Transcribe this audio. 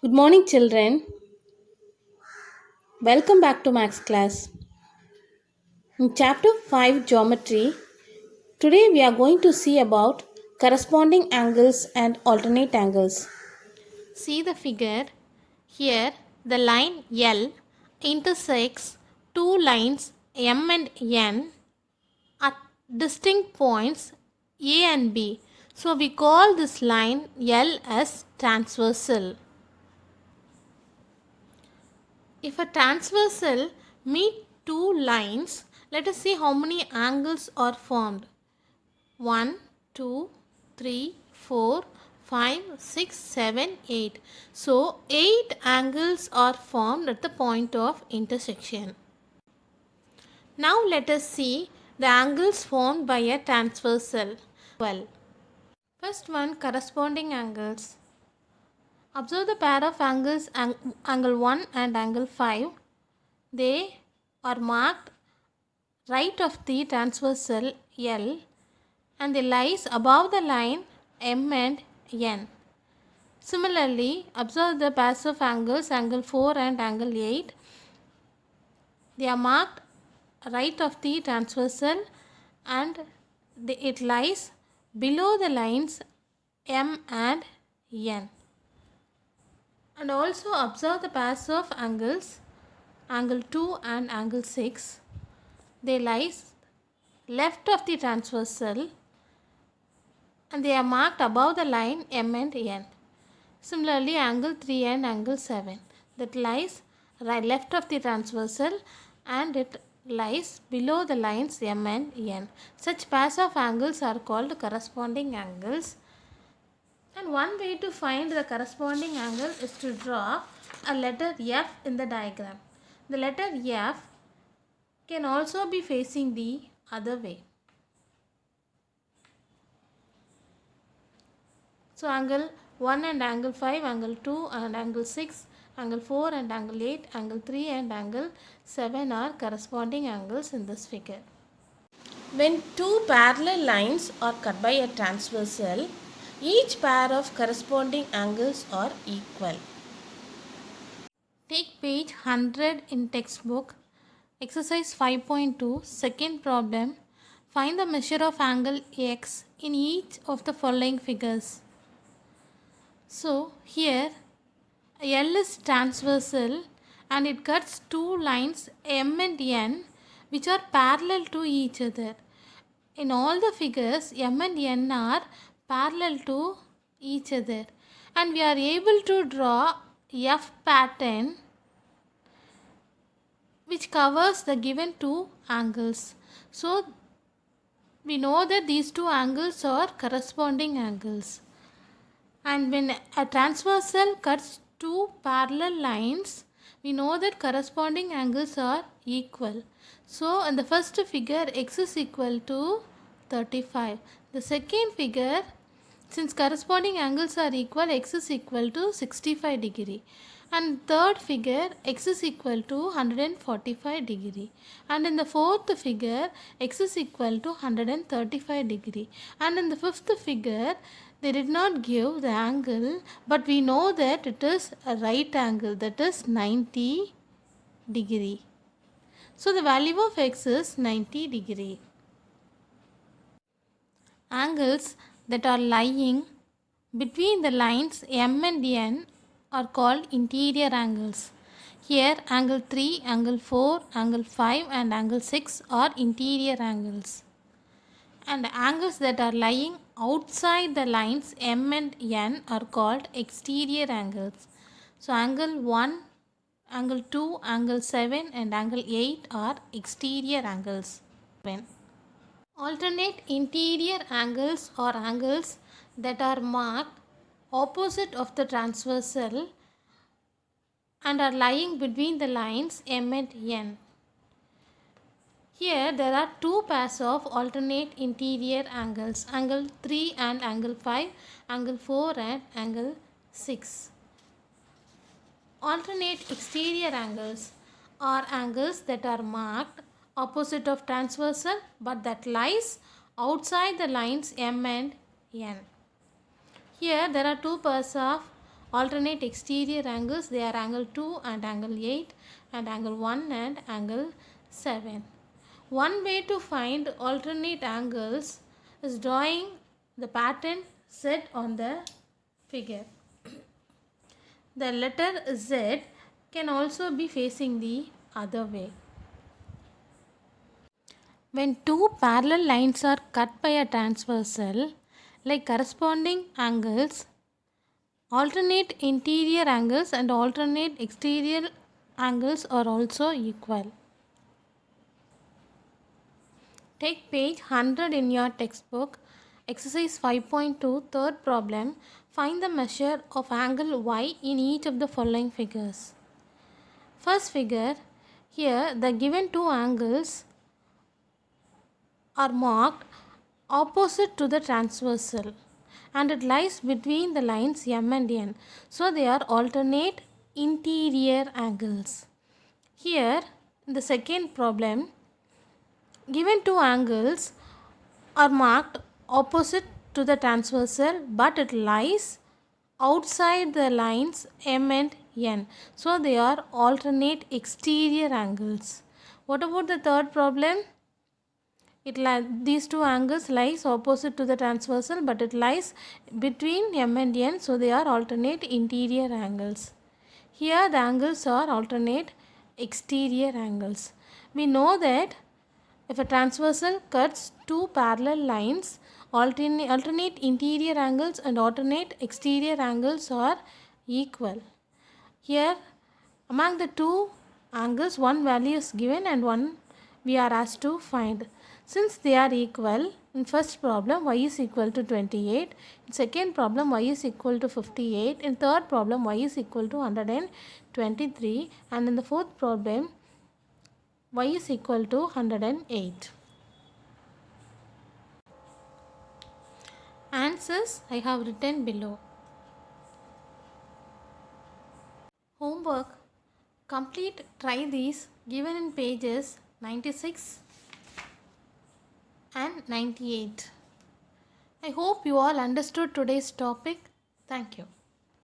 Good morning, children. Welcome back to Max class. In chapter 5 Geometry, today we are going to see about corresponding angles and alternate angles. See the figure. Here, the line L intersects two lines M and N at distinct points A and B. So, we call this line L as transversal. If a transversal meet two lines, let us see how many angles are formed. 1, 2, 3, 4, 5, 6, 7, 8. So, 8 angles are formed at the point of intersection. Now, let us see the angles formed by a transversal. Well, first one, corresponding angles. Observe the pair of angles angle 1 and angle 5. They are marked right of the transversal L and they lies above the line M and N. Similarly, observe the pairs of angles angle 4 and angle 8. They are marked right of the transversal and it lies below the lines M and N. And also observe the pairs of angles angle 2 and angle 6. They lies left of the transversal and they are marked above the line M and N. Similarly, angle 3 and angle 7 that lies right left of the transversal and it lies below the lines M and N. Such pairs of angles are called corresponding angles. And one way to find the corresponding angle is to draw a letter F in the diagram. The letter F can also be facing the other way. So, angle 1 and angle 5, angle 2 and angle 6, angle 4 and angle 8, angle 3 and angle 7 are corresponding angles in this figure. When two parallel lines are cut by a transversal, each pair of corresponding angles are equal. Take page 100 in textbook. Exercise 5.2, second problem. Find the measure of angle X in each of the following figures. So, here L is transversal and it cuts two lines M and N which are parallel to each other. In all the figures, M and N are parallel to each other and we are able to draw F pattern which covers the given two angles. So, we know that these two angles are corresponding angles. And when a transversal cuts two parallel lines, we know that corresponding angles are equal. So, in the first figure, x is equal to 35. The second figure, since corresponding angles are equal, x is equal to 65 degree. And third figure, x is equal to 145 degree. And in the fourth figure, x is equal to 135 degree. And in the fifth figure, they did not give the angle, but we know that it is a right angle, that is 90 degree. So the value of x is 90 degree. Angles that are lying between the lines M and N are called interior angles. Here angle 3, angle 4, angle 5 and angle 6 are interior angles. And angles that are lying outside the lines M and N are called exterior angles. So, angle 1, angle 2, angle 7 and angle 8 are exterior angles. Alternate interior angles are angles that are marked opposite of the transversal and are lying between the lines M and N. Here there are two pairs of alternate interior angles, angle 3 and angle 5, angle 4 and angle 6. Alternate exterior angles are angles that are marked opposite of transversal but that lies outside the lines M and N. Here there are two pairs of alternate exterior angles. They are angle 2 and angle 8 and angle 1 and angle 7. One way to find alternate angles is drawing the pattern set on the figure. The letter Z can also be facing the other way. When two parallel lines are cut by a transversal, like corresponding angles, alternate interior angles and alternate exterior angles are also equal. Take page 100 in your textbook. Exercise 5.2, third problem. Find the measure of angle Y in each of the following figures. First figure, here the given two angles are marked opposite to the transversal and it lies between the lines M and N. So they are alternate interior angles. Here in the second problem, given two angles are marked opposite to the transversal but it lies outside the lines M and N. So they are alternate exterior angles. What about the third problem? These two angles lies opposite to the transversal but it lies between M and N, so they are alternate interior angles. Here the angles are alternate exterior angles. We know that if a transversal cuts two parallel lines, alternate interior angles and alternate exterior angles are equal. Here among the two angles one value is given and one we are asked to find. Since they are equal, in first problem y is equal to 28, in second problem y is equal to 58, in third problem y is equal to 123 and in the fourth problem y is equal to 108. Answers I have written below. Homework. Try these given in pages 96 and 98. I hope you all understood today's topic. Thank you.